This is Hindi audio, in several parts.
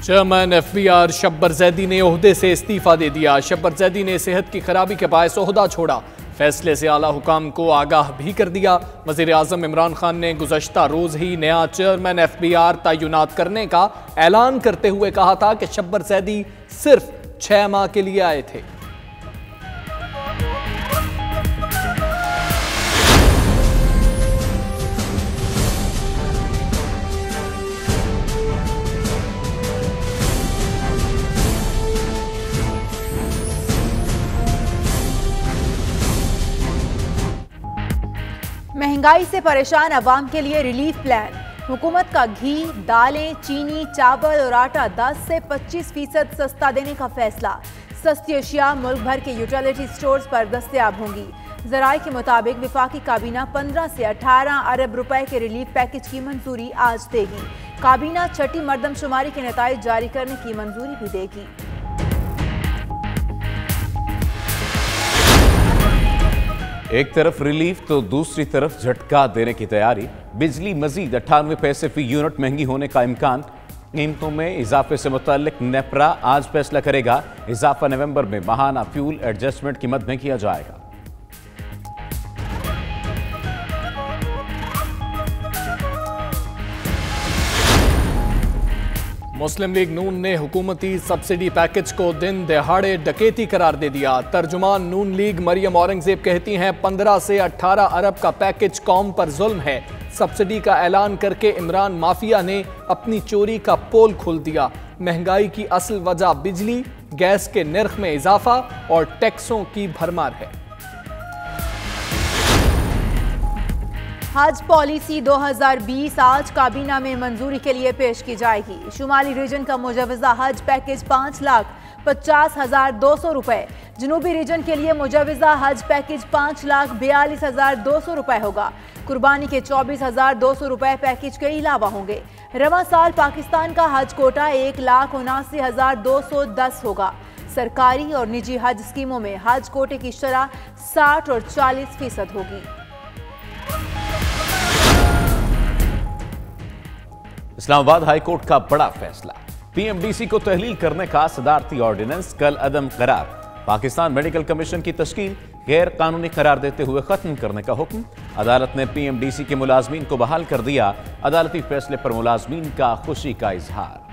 चेयरमैन एफबीआर शब्बर जैदी ने ओहदे से इस्तीफा दे दिया। शब्बर जैदी ने सेहत की खराबी के बायस ओहदा छोड़ा। फैसले से आला हुकाम को आगाह भी कर दिया। वजीर आजम इमरान खान ने गुज़श्ता रोज ही नया चेयरमैन एफबीआर तैनात करने का ऐलान करते हुए कहा था कि शब्बर जैदी सिर्फ 6 माह के लिए आए थे। महंगाई से परेशान अवाम के लिए रिलीफ प्लान। हुकूमत का घी, दालें, चीनी, चावल और आटा 10 से 25% सस्ता देने का फैसला। सस्ती अशिया मुल्क भर के यूटिलिटी स्टोर्स पर दस्तयाब होंगी। ज़राए के मुताबिक विफाकी काबीना 15 से 18 अरब रुपए के रिलीफ पैकेज की मंजूरी आज देगी। काबीना छठी मरदमशुमारी के नताइज जारी करने की मंजूरी भी देगी। एक तरफ रिलीफ तो दूसरी तरफ झटका देने की तैयारी। बिजली मजीद 98 पैसे फी यूनिट महंगी होने का इम्कान। कीमतों में इजाफे से मुताल्लिक नेपरा आज फैसला करेगा। इजाफा नवंबर में माहाना फ्यूल एडजस्टमेंट की मद में किया जाएगा। मुस्लिम लीग नून ने हुकूमती सब्सिडी पैकेज को दिन दहाड़े डकैती करार दे दिया। तर्जुमान नून लीग मरियम औरंगजेब कहती हैं 15 से 18 अरब का पैकेज कौम पर जुल्म है। सब्सिडी का ऐलान करके इमरान माफिया ने अपनी चोरी का पोल खोल दिया। महंगाई की असल वजह बिजली, गैस के निर्ख में इजाफा और टैक्सों की भरमार है। हज पॉलिसी 2020 आज काबीना में मंजूरी के लिए पेश की जाएगी। शुमाली रीजन का मुजवजा हज पैकेज 5,50,200 रुपए। जनूबी रीजन के लिए मुजवजा हज पैकेज 5,42,200 रुपए होगा। कुर्बानी के 24,200 रुपए पैकेज के अलावा होंगे। रवा साल पाकिस्तान का हज कोटा 1,79,210 होगा। सरकारी और निजी हज स्कीमों में हज कोटे की शरह 60 और 40% होगी। इस्लामाबाद हाईकोर्ट का बड़ा फैसला। पीएमडीसी को तहलील करने का सदारती ऑर्डिनेंस कल अदम करार। पाकिस्तान मेडिकल कमीशन की तश्कील गैर कानूनी करार देते हुए खत्म करने का हुक्म। अदालत ने पीएमडीसी के मुलाजमीन को बहाल कर दिया। अदालती फैसले पर मुलाजमीन का खुशी का इजहार।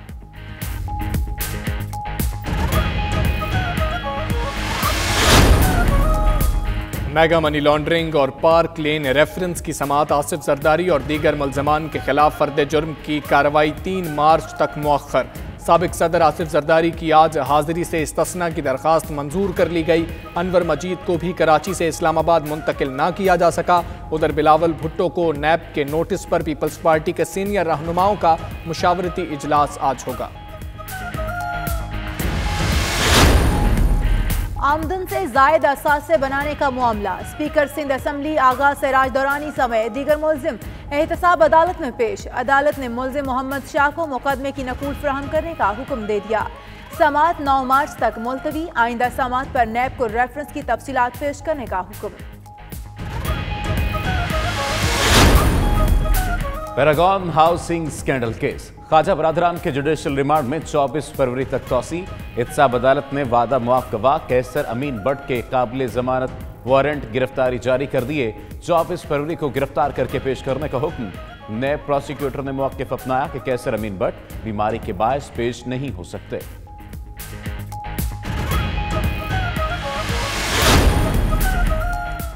मेगा मनी लॉन्ड्रिंग और पार्क लेन रेफरेंस की समाअत आसिफ जरदारी और दीगर मुल्ज़मान के खिलाफ फर्द जुर्म की कार्रवाई 3 मार्च तक मुअख्खर। साबिक सदर आसिफ जरदारी की आज हाजिरी से इस्तिस्ना की दरखास्त मंजूर कर ली गई। अनवर मजीद को भी कराची से इस्लामाबाद मुंतकिल ना किया जा सका। उधर बिलावल भुट्टो को नैब के नोटिस पर पीपल्स पार्टी के सीनियर रहनुमाओं का मुशावरती इजलास आज होगा। आमदन से जायद असासे बनाने का मामला। स्पीकर सिंध असम्बली आगा सिराज दौरानी समेत दीगर मुल्जिम एहतसाब अदालत में पेश। अदालत ने मुल्जिम मोहम्मद शाह को मुकदमे की नकूल फराहम करने का हुक्म दे दिया। समाअत 9 मार्च तक मुलतवी। आइंदा समाअत पर नैब को रेफरेंस की तफसीलात पेश करने का हुक्म। Paragon housing scandal case. Khawaja बरादरान के जुडिशल रिमांड में 24 फरवरी तक तौसी। एहतसाब अदालत ने वादा मुआफ गवाह कैसर अमीन बट के काबिल जमानत वारंट गिरफ्तारी जारी कर दिए। 24 फरवरी को गिरफ्तार करके पेश करने का हुक्म। नए प्रोसिक्यूटर ने मौक़िफ़ अपनाया कि कैसर अमीन बट बीमारी के बायस पेश नहीं हो सकते।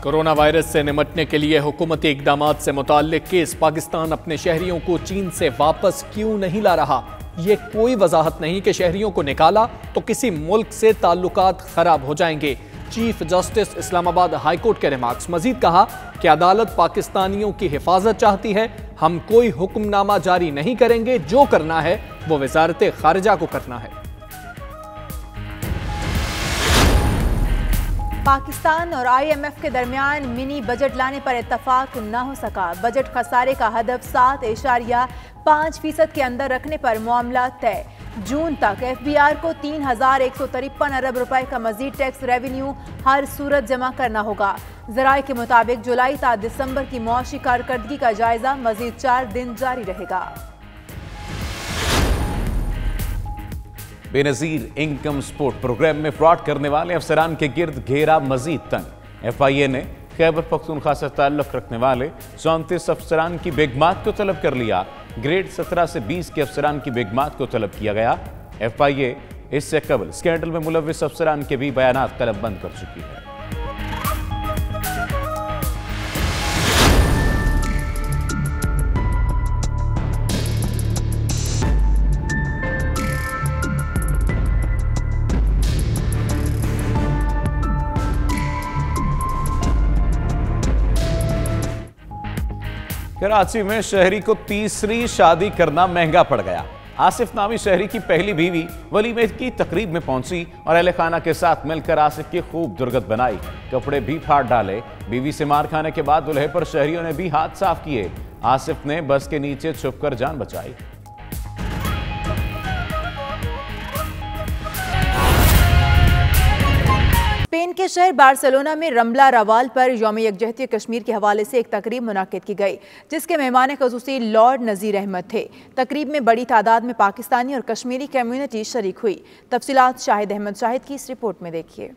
कोरोना वायरस से निपटने के लिए हुकूमती इक़दामात से मुताल्लिक केस। पाकिस्तान अपने शहरियों को चीन से वापस क्यों नहीं ला रहा? ये कोई वजाहत नहीं कि शहरियों को निकाला तो किसी मुल्क से ताल्लुकात खराब हो जाएंगे। चीफ जस्टिस इस्लामाबाद हाईकोर्ट के रिमार्क्स। मजीद कहा कि अदालत पाकिस्तानियों की हिफाजत चाहती है। हम कोई हुक्मनामा जारी नहीं करेंगे। जो करना है वो वजारत खारिजा को करना है। पाकिस्तान और IMF के दरमियान मिनी बजट लाने पर इत्तफाक न हो सका। बजट खसारे का हदफ 7.5% के अंदर रखने पर मामला तय। जून तक FBR को 3,153 अरब रुपए का मजीद टैक्स रेवेन्यू हर सूरत जमा करना होगा। ज़राए के मुताबिक जुलाई ta दिसंबर की मुआशी कारकर्दगी का जायजा मजीद 4 दिन जारी रहेगा। बेनजीर इनकम सपोर्ट प्रोग्राम में फ्रॉड करने वाले अफसरान के गिर्द घेरा मजीद तंग। FIA ने खैबर पख्तूनख्वा से ताल्लुक रखने वाले 34 अफसरान की बेगमात को तलब कर लिया। ग्रेड 17 से 20 के अफसरान की बेगमात को तलब किया गया। FIA इससे कबल स्कैंडल में मुलविस अफसरान के भी बयानात कलमबंद कर चुकी है। कराची में शहरी को तीसरी शादी करना महंगा पड़ गया। आसिफ नामी शहरी की पहली बीवी वलीमे की तकरीब में पहुंची और अहले खाना के साथ मिलकर आसिफ की खूब दुर्गत बनाई, कपड़े भी फाड़ डाले। बीवी से मार खाने के बाद दुल्हे पर शहरियों ने भी हाथ साफ किए। आसिफ ने बस के नीचे छुपकर जान बचाई। स्पेन के शहर बार्सिलोना में रमला रवाल पर यौम यकजहती कश्मीर के हवाले से एक तकरीब मुनाकिद की गई, जिसके मेहमान ख़ुसूसी लॉर्ड नज़ीर अहमद थे। तकरीब में बड़ी तादाद में पाकिस्तानी और कश्मीरी कम्युनिटी शरीक हुई। तफसीलात शाहिद अहमद शाहिद की इस रिपोर्ट में देखिए।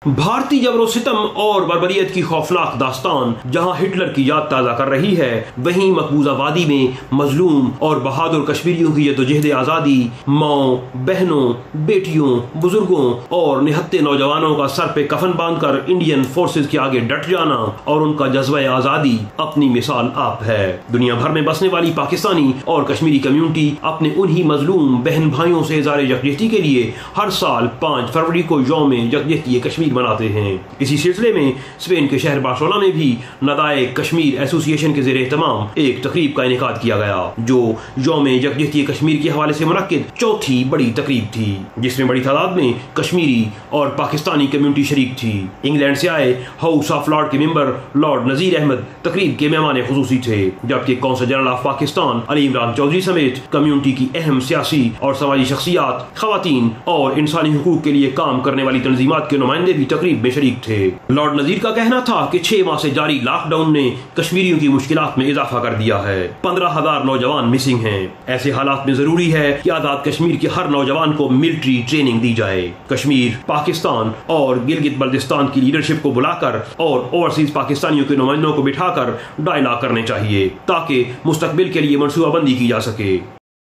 भारतीय जबरो सितम और बर्बरियत की खौफनाक दास्तान जहां हिटलर की याद ताज़ा कर रही है, वहीं मकबूजा वादी में मजलूम और बहादुर कश्मीरियों की जदोजहद आज़ादी, माओ, बहनों, बेटियों, बुजुर्गों और निहत्ते नौजवानों का सर पे कफन बांधकर इंडियन फोर्सेज के आगे डट जाना और उनका जज्बा आज़ादी अपनी मिसाल आप है। दुनिया भर में बसने वाली पाकिस्तानी और कश्मीरी कम्युनिटी अपने उन्हीं मजलूम बहन भाइयों से इज़हार यकजहती के लिए हर साल 5 फरवरी को यौम यकजहती कश्मीर मनाते हैं। इसी सिलसिले में स्पेन के शहर बार्सिलोना में भी नदाए कश्मीर एसोसिएशन के ज़ेरे एहतमाम एक तकरीब का इनेकाद किया गया, जो यौम यकजहती कश्मीर के हवाले से मुनक्किद चौथी बड़ी तकरीब थी, जिसमें बड़ी तादाद में कश्मीरी और पाकिस्तानी कम्युनिटी शरीक थी। इंग्लैंड से आए हाउस ऑफ लॉर्ड के मेंबर लॉर्ड नजीर अहमद तकरीब के मेहमान खुसूसी थे, जबकि consul general of Pakistan Ali Imran Chaudhry समेत कम्युनिटी की अहम सियासी और समाजी शख्सियात, खवातीन और इंसानी हुकूक के लिए काम करने वाली तंजीमात के नुमाइंदे भी तकरीब में शरीक थे। लॉर्ड नजीर का कहना था कि 6 माह से जारी लॉकडाउन ने कश्मीरियों की मुश्किलात में इजाफा कर दिया है। 15,000 नौजवान मिसिंग हैं। ऐसे हालात में जरूरी है कि आजाद कश्मीर के हर नौजवान को मिलिट्री ट्रेनिंग दी जाए। कश्मीर, पाकिस्तान और गिलगित बल्तिस्तान की लीडरशिप को बुलाकर और ओवरसीज पाकिस्तानियों के नुमाइंदों को बिठाकर डायलॉग करने चाहिए, ताकि मुस्तकबिल के लिए मनसूबाबंदी की जा सके।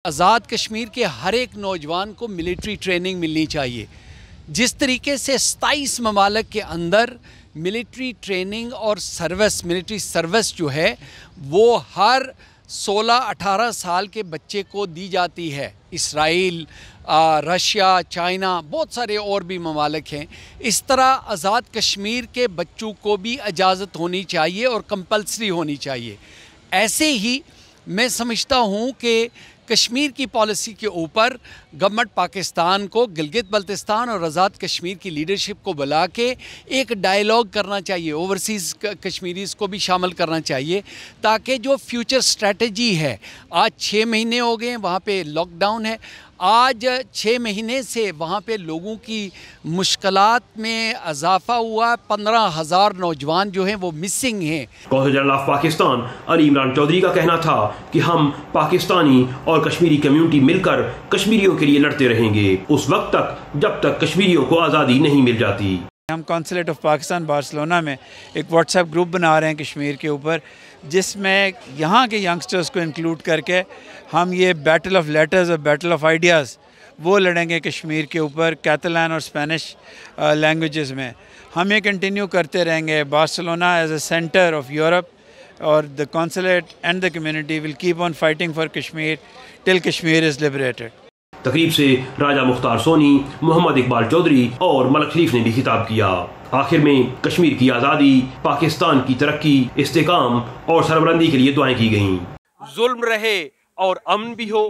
आज़ाद कश्मीर के हर एक नौजवान को मिलिट्री ट्रेनिंग मिलनी चाहिए। जिस तरीके से 27 ममालिक के अंदर मिलिट्री ट्रेनिंग और सर्विस, मिलिट्री सर्विस जो है वो हर 16-18 साल के बच्चे को दी जाती है। इसराइल, रशिया, चाइना, बहुत सारे और भी ममालिक हैं। इस तरह आज़ाद कश्मीर के बच्चों को भी इजाज़त होनी चाहिए और कंपल्सरी होनी चाहिए। ऐसे ही मैं समझता हूँ कि कश्मीर की पॉलिसी के ऊपर गवर्नमेंट पाकिस्तान को गिलगित बल्तिस्तान और आज़ाद कश्मीर की लीडरशिप को बुला के एक डायलॉग करना चाहिए, ओवरसीज़ कश्मीरीज़ को भी शामिल करना चाहिए, ताकि जो फ्यूचर स्ट्रेटजी है, आज 6 महीने हो गए हैं वहाँ पे लॉकडाउन है, आज 6 महीने से वहाँ पे लोगों की मुश्किलात में इजाफा हुआ। 15,000 नौजवान जो हैं वो मिसिंग हैं। Consul general of Pakistan Ali Imran Chaudhry का कहना था कि हम पाकिस्तानी और कश्मीरी कम्युनिटी मिलकर कश्मीरियों के लिए लड़ते रहेंगे उस वक्त तक जब तक कश्मीरियों को आज़ादी नहीं मिल जाती। हम कौंसलेट ऑफ पाकिस्तान बार्सिलोना में एक व्हाट्सएप ग्रुप बना रहे हैं कश्मीर के ऊपर, जिसमें यहाँ के यंगस्टर्स को इंक्लूड करके हम ये बैटल ऑफ लेटर्स और बैटल ऑफ आइडियाज़ वो लड़ेंगे कश्मीर के ऊपर, कैटलान और स्पेनिश लैंग्वेजेस में। हम ये कंटिन्यू करते रहेंगे। Barcelona as a centre of Europe और the consulate and the community will keep on fighting for Kashmir till Kashmir is liberated. तकरीब से राजा मुख्तार सोनी, मोहम्मद इकबाल चौधरी और मलक शरीफ ने भी खिताब किया। आखिर में कश्मीर की आज़ादी, पाकिस्तान की तरक्की, इस्तेकाम और सरबलंदी के लिए दुआएं की गईं। जुल्म रहे और अमन भी हो,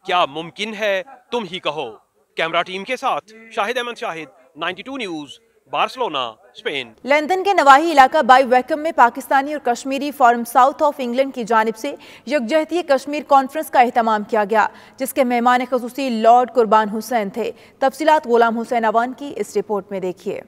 क्या मुमकिन है तुम ही कहो। कैमरा टीम के साथ Shahid Ahmed Shahid, 92 news, Barcelona, Spain. London के नवाही इलाका बाई वैकम में पाकिस्तानी और Kashmiri forum south of England की जानिब से यकजहती कश्मीर कॉन्फ्रेंस का एहतमाम किया गया, जिसके मेहमान ख़ुसूसी लॉर्ड कुर्बान हुसैन थे। तफसीलात गुलाम हुसैन अवान की इस रिपोर्ट में देखिए।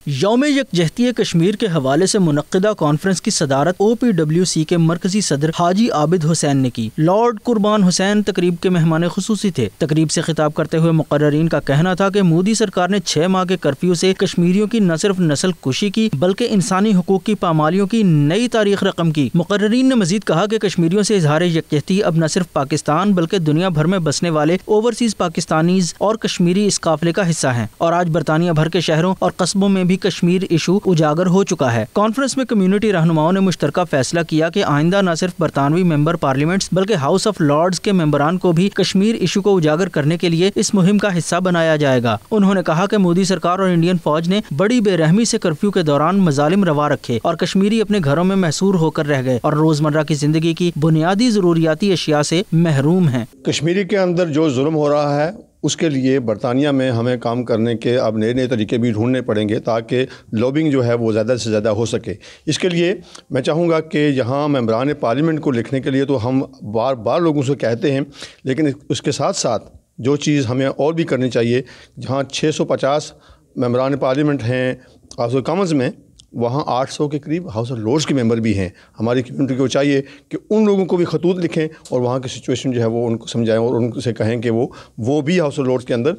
यौम यकजहती कश्मीर के हवाले से मुनक्किदा कॉन्फ्रेंस की सदारत OPWC के मरकजी सदर हाजी आबिद हुसैन ने की। लॉर्ड कुर्बान हुसैन तकरीब के मेहमान खुसूसी थे। तकरीब से खिताब करते हुए मुकर्ररीन का कहना था कि मोदी सरकार ने 6 माह के कर्फ्यू से कश्मीरियों की न सिर्फ नस्ल कुशी की बल्कि इंसानी हुकूक की पामालियों की नई तारीख रकम की। मुकर्ररीन ने मजीद कहा कि कश्मीरियों से इजहार यकजहती अब न सिर्फ पाकिस्तान बल्कि दुनिया भर में बसने वाले ओवरसीज पाकिस्तानीज और कश्मीरी इस काफिले का हिस्सा है और आज बरतानिया भर के शहरों और कस्बों में भी कश्मीर इशू उजागर हो चुका है। कॉन्फ्रेंस में कम्युनिटी रहनुमाओं ने मुश्तरका फैसला किया कि आइंदा न सिर्फ बरतानवी मेंबर पार्लियामेंट्स बल्कि हाउस ऑफ लॉर्ड्स के मेंबरान को भी कश्मीर इशू को उजागर करने के लिए इस मुहिम का हिस्सा बनाया जाएगा। उन्होंने कहा कि मोदी सरकार और इंडियन फौज ने बड़ी बेरहमी से कर्फ्यू के दौरान मजालिम रवा रखे और कश्मीरी अपने घरों में महसूर होकर रह गए और रोजमर्रा की जिंदगी की बुनियादी जरूरियाती अशिया से महरूम हैं। कश्मीरी के अंदर जो जुल्म हो रहा है उसके लिए बरतानिया में हमें काम करने के अब नए नए तरीके भी ढूंढने पड़ेंगे ताकि लॉबिंग जो है वो ज़्यादा से ज़्यादा हो सके। इसके लिए मैं चाहूँगा कि यहाँ मेंबरान पार्लियामेंट को लिखने के लिए तो हम बार बार लोगों से कहते हैं, लेकिन उसके साथ साथ जो चीज़ हमें और भी करनी चाहिए, जहाँ 650 मेंबरान पार्लियामेंट हैं हाउस ऑफ कॉमन्स में, वहाँ 800 के करीब हाउस ऑफ लॉर्ड्स के मेंबर भी हैं। हमारी कम्युनिटी को चाहिए कि उन लोगों को भी खतूत लिखें और वहाँ की सिचुएशन जो है वो उनको समझाएं और उनसे कहें कि वो भी हाउस ऑफ लॉर्ड्स के अंदर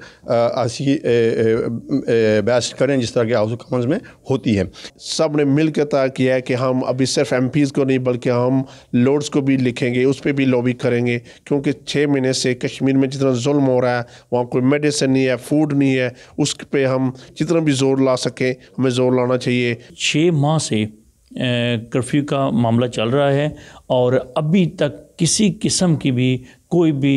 ऐसी बहस करें जिस तरह के हाउस ऑफ कॉमन्स में होती है। सब ने मिल के तय किया है कि हम अभी सिर्फ MPs को नहीं बल्कि हम लॉर्ड्स को भी लिखेंगे, उस पर भी लॉबी करेंगे, क्योंकि 6 महीने से कश्मीर में जितना जुल्म हो रहा है, वहाँ कोई मेडिसिन नहीं है, फूड नहीं है, उस पर हम जितना भी जोर ला सकें हमें जोर लाना चाहिए। 6 माह से कर्फ्यू का मामला चल रहा है और अभी तक किसी किस्म की भी कोई भी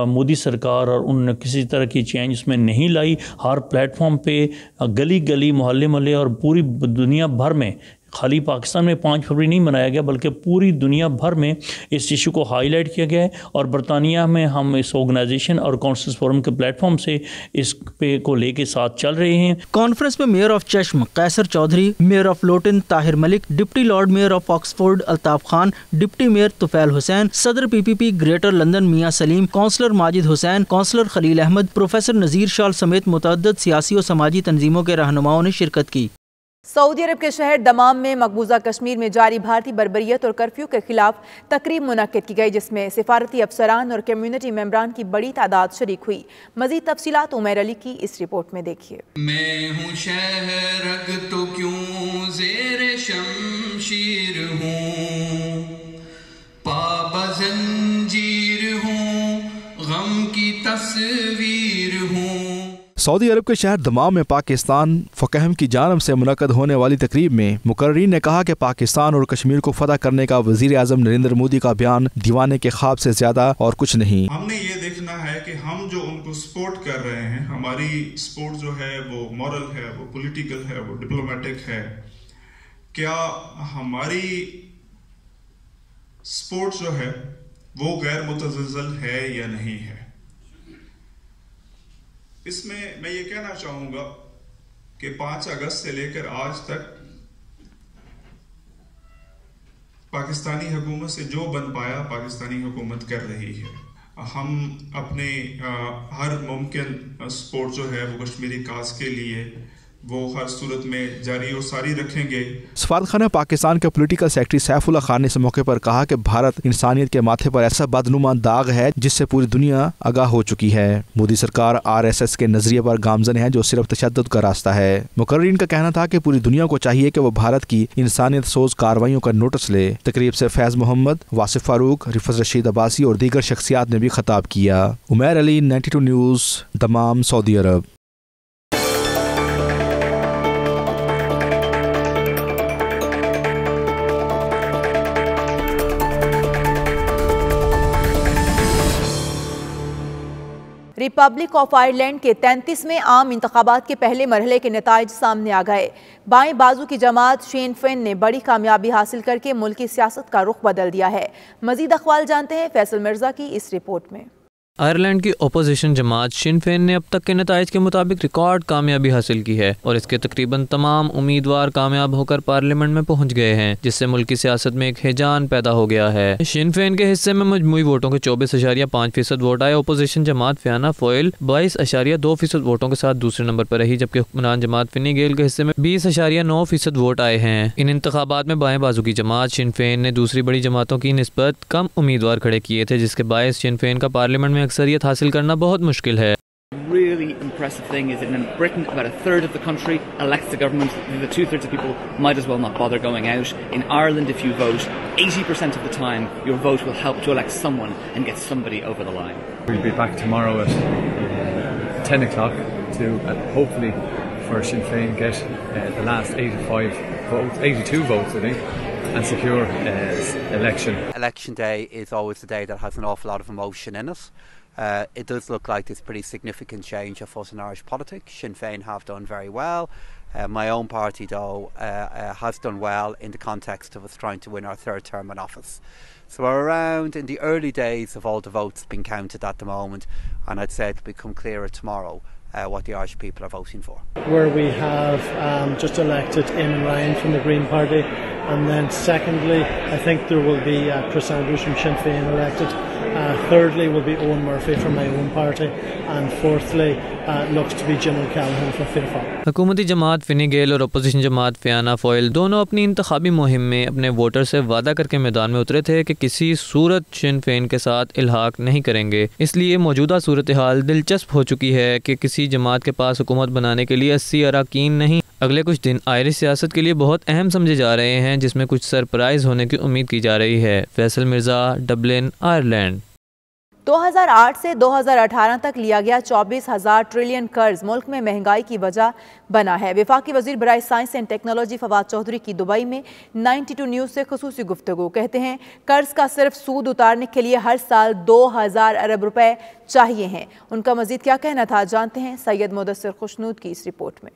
मोदी सरकार और उन्होंने किसी तरह की चेंज उसमें नहीं लाई। हर प्लेटफॉर्म पे गली गली मोहल्ले मोहल्ले और पूरी दुनिया भर में, खाली पाकिस्तान में 5 फरवरी नहीं मनाया गया बल्कि पूरी दुनिया भर में इस इशू को हाईलाइट किया गया है और बरतानिया में हम इस ऑर्गेनाइजेशन और कॉन्फ्रेंस फोरम के प्लेटफॉर्म से इस पे को लेके साथ चल रहे हैं। कॉन्फ्रेंस में mayor of Chesham Qaiser Chaudhry, mayor of Luton Tahir Malik, deputy lord mayor of Oxford Altaf Khan, deputy mayor Tufail Hussain, सदर PPP ग्रेटर लंदन मियां Saleem, councillor Majid Hussain, councillor Khalil Ahmed, professor Nazir Shal समेत मुतअद्दिद सियासी और समाजी तंजीमों के रहनुमाओं ने शिरकत की। सऊदी अरब के शहर दमाम में मकबूजा कश्मीर में जारी भारतीय बर्बरियत और कर्फ्यू के खिलाफ तकरीब मुनक्किद की गई, जिसमें सिफारती अफसरान और कम्युनिटी मेंबरान की बड़ी तादाद शरीक हुई। मजीद तफसीलात उमैर अली की इस रिपोर्ट में देखिए। मैं हूँ शहरग तो क्यों ज़ेरे शमशीर हूँ, पाबा जंजीर हूँ, गम की तस्वीर हूँ। सऊदी अरब के शहर दमाम में पाकिस्तान फ़क़हम की जानब से मुनक़्क़द होने वाली तकरीब में मुकर्रीन ने कहा कि पाकिस्तान और कश्मीर को फतह करने का वज़ीर आज़म नरेंद्र मोदी का बयान दीवाने के ख्वाब से ज़्यादा और कुछ नहीं। हमने ये देखना है कि हम जो उनको सपोर्ट कर रहे हैं, हमारी सपोर्ट जो है वो मॉरल है, वो पॉलिटिकल है, वो डिप्लोमेटिक है, क्या हमारी सपोर्ट जो है वो गैर मुतज़ल्ज़ल है या नहीं है। इसमें मैं ये कहना चाहूँगा कि 5 अगस्त से लेकर आज तक पाकिस्तानी हुकूमत से जो बन पाया पाकिस्तानी हुकूमत कर रही है। हम अपने हर मुमकिन सपोर्ट जो है वो कश्मीरी काज के लिए वो हर सूरत में जारी और सारी रखेंगे। सफारतखाना पाकिस्तान के पॉलिटिकल सेक्रेटरी सैफुल्लाह खान ने इस मौके पर कहा कि भारत इंसानियत के माथे पर ऐसा बदनुमा दाग है जिससे पूरी दुनिया आगाह हो चुकी है। मोदी सरकार RSS के नजरिए पर गामजन है जो सिर्फ तशद्दुद का रास्ता है। मुकर्रीन का कहना था कि पूरी दुनिया को चाहिए कि वो भारत की इंसानियत सोच कार्रवाइयों का नोटिस ले। तकरीब से फैज मोहम्मद, वासिफ फारूक, रिफत रशीद अब्बासी और दीगर शख्सियात ने भी खिताब किया। Umair Ali, 92 news, दमाम, Saudi Arab. Republic of Ireland के 33वें आम इंतखाबात के पहले मरहले के नताइज सामने आ गए। बाएं बाजू की जमात शेन फेन ने बड़ी कामयाबी हासिल करके मुल्क की सियासत का रुख बदल दिया है। मजीद अखबार जानते हैं फैसल मिर्जा की इस रिपोर्ट में। आयरलैंड की अपोजिशन जमात शिन फेन ने अब तक के नताइज के मुताबिक रिकॉर्ड कामयाबी हासिल की है और इसके तकरीबन तमाम उम्मीदवार कामयाब होकर पार्लियामेंट में पहुंच गए हैं, जिससे मुल्क की सियासत में एक हिजान पैदा हो गया है। शिन फेन के हिस्से में मजमूई वोटों के 24.5% वोट आए। अपोजिशन जमात फियाना फॉइल 22.2% वोटों के साथ दूसरे नंबर पर रही, जबकि हुक्मरान जमात फिनी गेल के हिस्से में 20.9% वोट आए हैं। इन इंतखाबात में बाएं बाजू की जमात शिन फेन ने दूसरी बड़ी जमातों की निस्बत कम उम्मीदवार खड़े किए थे, जिसके बायस शिन फेन का पार्लियामेंट में अक्सरियत हासिल करना बहुत मुश्किल है। Really impressive thing is that in Britain about a third of the country elects the government. The 2/3 of people might as well not bother going out. In Ireland, if you vote 80% of the time, your vote will help to elect someone and get somebody over the line. We'll be back tomorrow at 10 o'clock to hopefully for Sinn Féin get the last 82 votes I think, and secure election. Election day is always a day that has an awful lot of emotion in it. It does look like there's pretty significant change of us in Irish politics. Sinn Féin have done very well. My own party, though, has done well in the context of us trying to win our third term in office. So we're around in the early days of all the votes being counted at the moment, and I'd say it'll become clearer tomorrow what the Irish people are voting for. Where we have just elected Eamon Ryan from the Green Party, and then secondly, I think there will be Chris Andrews from Sinn Féin elected. Thirdly will be Owen Murphy from my own party, and fourthly looks to be Jim O'Callaghan from Fianna Fáil. हुकूमती जमात फिनी गेल और अपोजिशन जमात फियाना फॉइल दोनों अपनी इंतखाबी मुहिम में अपने वोटर से वादा करके मैदान में उतरे थे कि किसी सूरत शिन फेन के साथ इल्हाक नहीं करेंगे। इसलिए मौजूदा सूरत हाल दिलचस्प हो चुकी है कि किसी जमात के पास हुकूमत बनाने के लिए 80 अरकान नहीं। अगले कुछ दिन आयरिश सियासत के लिए बहुत अहम समझे जा रहे हैं, जिसमें कुछ सरप्राइज होने की उम्मीद की जा रही है। Faisal Mirza, Dublin, Ireland. 2008 से 2018 तक लिया गया 24,000 ट्रिलियन कर्ज मुल्क में महंगाई की वजह बना है। वफाकी वजीर बराए science and technology Fawad Chaudhry की दुबई में 92 न्यूज़ से खुसूसी गुफ्तगू। कहते हैं कर्ज का सिर्फ सूद उतारने के लिए हर साल 2000 अरब रुपए चाहिए हैं। उनका मजीद क्या कहना था, जानते हैं सैयद मुदस्सिर खुशनूद की इस रिपोर्ट में।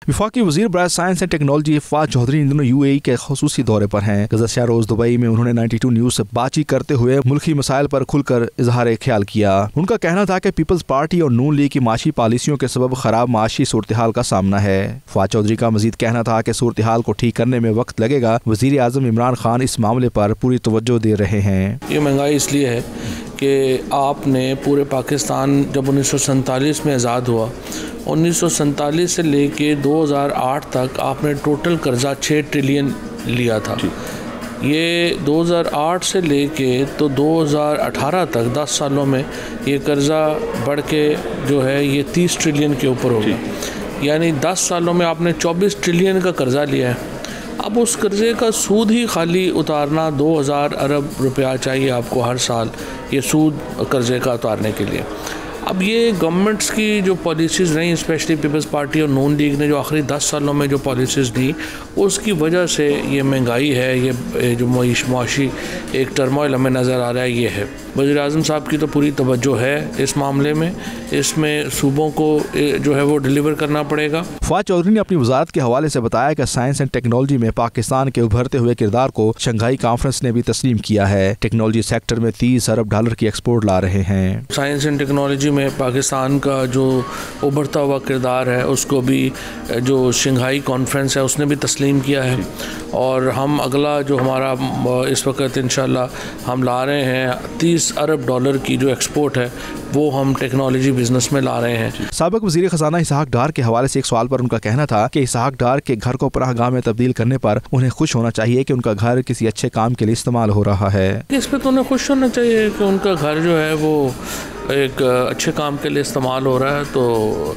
वफाकी वज़ीर बराए science and technology Fawad Chaudhry इन दिनों UAE के खुसूसी दौरे पर हैं। गुज़श्ता रोज़ दुबई में उन्होंने 92 न्यूज़ से बातचीत करते हुए मुल्की मसाइल पर खुलकर इजहार ख्याल किया। उनका कहना था कि पीपल्स पार्टी और नून लीग की माशी पॉलिसियों के सबब खराब माशी सूरत हाल का सामना है। फवाद चौधरी का मजीद कहना था कि सूरत हाल को ठीक करने में वक्त लगेगा। वज़ीर आज़म इमरान खान इस मामले पर पूरी तवज्जो दे रहे हैं। ये महंगाई इसलिए है कि आपने पूरे पाकिस्तान जब 1947 में आज़ाद हुआ, 1947 से लेके 2008 तक आपने टोटल कर्जा 6 ट्रिलियन लिया था। ये 2008 से लेके तो 2018 तक 10 सालों में ये कर्जा बढ़ के जो है ये 30 ट्रिलियन के ऊपर हो गया। यानी 10 सालों में आपने 24 ट्रिलियन का कर्जा लिया है। अब उस कर्जे का सूद ही खाली उतारना 2000 अरब रुपया चाहिए आपको हर साल, ये सूद कर्जे का उतारने के लिए। अब ये गवर्नमेंट्स की जो पॉलिसीज़ रही, स्पेशली पीपल्स पार्टी और नून लीग ने जो आखिरी 10 सालों में जो पॉलिसीज़ दी, उसकी वजह से ये महंगाई है, ये जो मुआशी एक टर्मोइल हमें नज़र आ रहा है, ये है। वज़ीर आज़म साहब की तो पूरी तवज्जो है इस मामले में, इसमें सूबों को जो है वो डिलीवर करना पड़ेगा। फवाद चौधरी ने अपनी वजारत के हवाले से बताया कि साइंस एंड टेक्नोलॉजी में पाकिस्तान के उभरते हुए किरदार को शंघाई कॉन्फ्रेंस ने भी तस्लीम किया है। टेक्नोलॉजी सेक्टर में 30 अरब डॉलर की एक्सपोर्ट ला रहे हैं। साइंस एंड टेक्नोलॉजी में पाकिस्तान का जो उभरता हुआ किरदार है उसको भी जो शंघाई कॉन्फ्रेंस है उसने भी तस्लीम किया है, और हम अगला जो हमारा इस वक्त इंशाल्लाह हम ला रहे हैं 30 अरब डॉलर की जो एक्सपोर्ट है वो हम टेक्नोलॉजी बिजनेस में ला रहे हैं। साबिक वज़ीर ख़जाना इसहाक डार के हवाले से एक सवाल पर उनका कहना था कि इसहाक डार के घर को पनाहगाह में तब्दील करने पर उन्हें खुश होना चाहिए कि उनका घर किसी अच्छे काम के लिए इस्तेमाल हो रहा है। इस पर तो उन्हें खुश होना चाहिए कि उनका घर जो है वो एक अच्छे काम के लिए इस्तेमाल हो रहा है। तो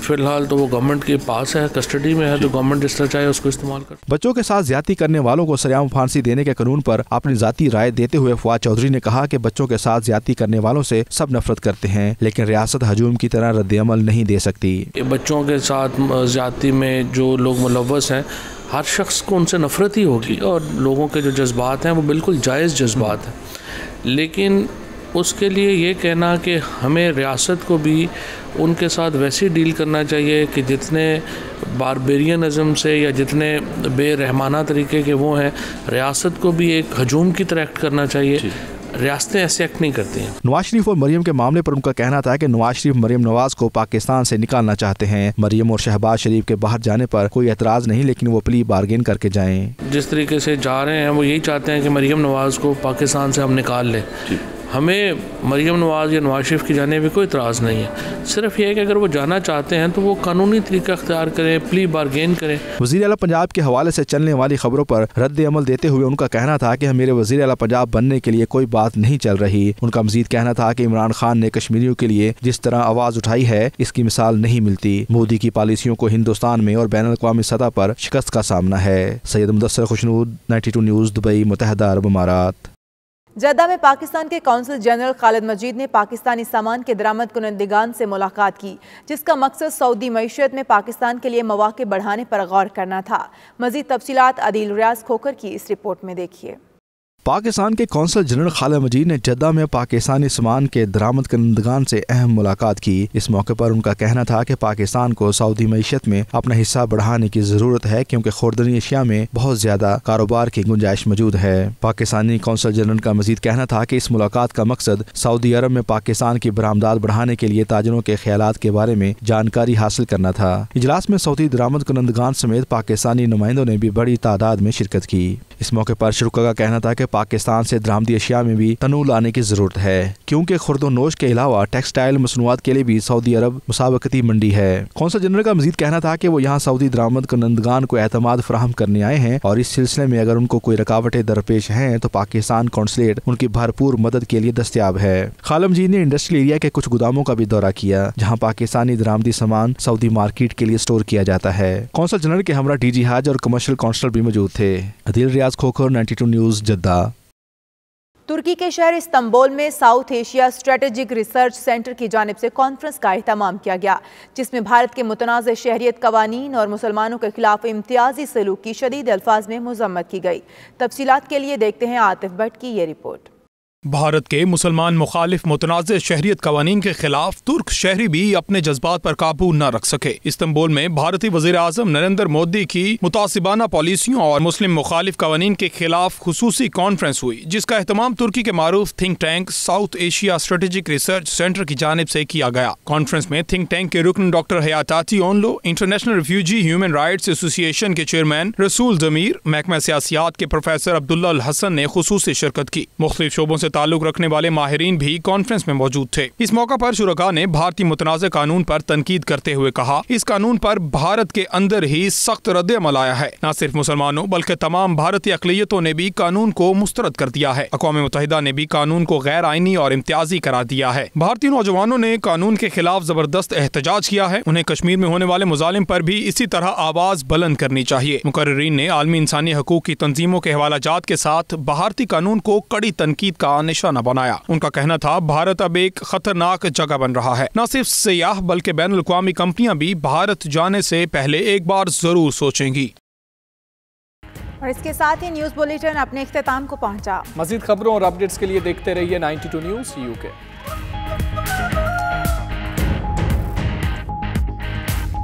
फ़िलहाल तो वो गवर्नमेंट के पास है, कस्टडी में है, तो गवर्नमेंट जिस तरह चाहे उसको इस्तेमाल कर। बच्चों के साथ ज्यादती करने वालों को सरेआम फांसी देने के कानून पर अपनी जाती राय देते हुए फवाद चौधरी ने कहा कि बच्चों के साथ ज्यादती करने वालों से सब नफरत करते हैं, लेकिन रियासत हजूम की तरह रद्द-ए-अमल नहीं दे सकती। बच्चों के साथ ज्यादती में जो लोग मुलव्वस हैं, हर शख्स को उनसे नफरत ही होगी, और लोगों के जो जज्बात हैं वो बिल्कुल जायज़ जज्बात हैं। लेकिन उसके लिए ये कहना कि हमें रियासत को भी उनके साथ वैसे डील करना चाहिए कि जितने बारबेरियनिज़म से या जितने बेरहमाना तरीके के वो हैं, रियासत को भी एक हजूम की तरह एक्ट करना चाहिए। रियासतें ऐसे एक्ट नहीं करती हैं। नवाज शरीफ और मरियम के मामले पर उनका कहना था कि नवाज शरीफ मरियम नवाज को पाकिस्तान से निकालना चाहते हैं। मरियम और शहबाज शरीफ के बाहर जाने पर कोई एतराज नहीं, लेकिन वो प्ली बार्गेन करके जाएं। जिस तरीके से जा रहे हैं वो यही चाहते हैं कि मरियम नवाज को पाकिस्तान से हम निकाल लें। हमें मरियम नवाज या नवाज शरीफ की जाने में कोई इतराज़ नहीं है, सिर्फ ये है कि अगर वो जाना चाहते हैं तो वो कानूनी तरीका अख्तियार करें, प्ली बार्गेन करें। वज़ीर आला पंजाब के हवाले से चलने वाली खबरों पर रद्द अमल देते हुए उनका कहना था कि मेरे वज़ीर आला पंजाब बनने के लिए कोई बात नहीं चल रही। उनका मजीद कहना था कि इमरान खान ने कश्मीरियों के लिए जिस तरह आवाज़ उठाई है इसकी मिसाल नहीं मिलती। मोदी की पॉलिसियों को हिंदुस्तान में और बैनुल अक़वामी सतह पर शिकस्त का सामना है। सैयद मुदस्सर खुशनूद, 92 न्यूज़, दुबई, मुत्तहदा अरब अमारात। जद्दा में पाकिस्तान के कौंसल जनरल खालिद मजीद ने पाकिस्तानी सामान के दरामद कुनंदगान से मुलाकात की, जिसका मकसद सऊदी मईशत में पाकिस्तान के लिए मौक़े बढ़ाने पर गौर करना था। मज़ीद तफसीलात आदिल रियाज खोकर की इस रिपोर्ट में देखिए। पाकिस्तान के कौंसल जनरल खालिद मजीद ने जद्दा में पाकिस्तानी सामान के दरामद करंदगान से अहम मुलाकात की। इस मौके पर उनका कहना था कि पाकिस्तान को सऊदी मईशत में अपना हिस्सा बढ़ाने की जरूरत है, क्योंकि खुर्दनी अशिया में बहुत ज्यादा कारोबार की गुंजाइश मौजूद है। पाकिस्तानी कौंसल जनरल का मजीद कहना था कि इस मुलाकात का मकसद सऊदी अरब में पाकिस्तान की बरामदात बढ़ाने के लिए ताजरों के ख्यालात के बारे में जानकारी हासिल करना था। इजलास में सऊदी दरामद करंदगान समेत पाकिस्तानी नुमाइंदों ने भी बड़ी तादाद में शिरकत की। इस मौके पर शुरा का कहना था कि पाकिस्तान से दरामदी अशिया में भी तनू लाने की जरूरत है, क्योंकि खुर्दोनोश के अलावा टेक्सटाइल मसनूआत के लिए भी सऊदी अरब मुसाबकती मंडी है। कौंसल जनरल का मजीद कहना था कि वो यहाँ सऊदी दरामद करंदगान को एतमाद फराहम करने आए हैं, और इस सिलसिले में अगर उनको कोई रुकावटें दरपेश हैं तो पाकिस्तान कौंसलेट उनकी भरपूर मदद के लिए दस्तयाब है। खालिद मजीद ने इंडस्ट्रियल एरिया के कुछ गोदामों का भी दौरा किया, जहाँ पाकिस्तानी दरामदी सामान सऊदी मार्केट के लिए स्टोर किया जाता है। कौंसल जनरल के हमरा DG हज और कमर्शियल काउंसिल भी मौजूद थे। आदिल रियाज खोखर, 92 न्यूज़, जद्दा। तुर्की के शहर इस्तांबुल में south Asia strategic research centre की जानिब से कॉन्फ्रेंस का एहतमाम किया गया, जिसमें भारत के मुतनाज़ शहरियत कवानीन और मुसलमानों के खिलाफ इम्तियाजी सलूक की शदीद अल्फाज में मजम्मत की गई। तफसीलात के लिए देखते हैं आतिफ भट्ट की ये रिपोर्ट। भारत के मुसलमान मुखालिफ मुतनाज़ शहरियत कवानीन के खिलाफ तुर्क शहरी भी अपने जज्बात पर काबू न रख सके। इस्तांबुल में भारतीय वज़ीर आज़म नरेंद्र मोदी की मुतासिबाना पॉलिसियों और मुस्लिम मुखालिफ कवानीन के खिलाफ खुसूसी कॉन्फ्रेंस हुई, जिसका एहतमाम तुर्की के मारूफ think tank South Asia strategic research centre की जानिब से किया गया। कॉन्फ्रेंस में थिंक टैंक के रुकन doctor Hayati Unlu, international refugee human rights association के चेयरमैन रसूल जमीर, महकमा सियासियात के प्रोफेसर अब्दुल्ला अल हसन ने खुसूसी शिरकत की। मुख्तलिफ शोबों से ताल्लुक रखने वाले माहिरीन भी कॉन्फ्रेंस में मौजूद थे। इस मौका पर शुरका ने भारतीय मुतनाज़ कानून पर तनकीद करते हुए कहा, इस कानून पर भारत के अंदर ही सख्त रद्द अमल आया है। न सिर्फ मुसलमानों बल्कि तमाम भारतीय अक़लियतों ने भी कानून को मुस्तरद कर दिया है। अक़वाम मुत्तहिदा ने भी कानून को गैर आईनी और इम्तियाजी करार दिया है। भारतीय नौजवानों ने कानून के खिलाफ जबरदस्त एहतजाज किया है। उन्हें कश्मीर में होने वाले मुजालिम पर भी इसी तरह आवाज बुलंद करनी चाहिए। मुकर्रिरीन ने आलमी इंसानी हकूक की तंजीमों के हवालाजात के साथ भारतीय कानून को कड़ी तनकीद का निशाना बनाया। उनका कहना था, भारत अब एक खतरनाक जगह बन रहा है। न सिर्फ सयाह बल्कि बैनुल अक़वामी कंपनियां भी भारत जाने से पहले एक बार जरूर सोचेंगी। और इसके साथ ही न्यूज़ बुलेटिन अपने इख्तिताम को पहुंचा। मज़ीद खबरों और अपडेट्स के लिए देखते रहिए 92 न्यूज़ UK।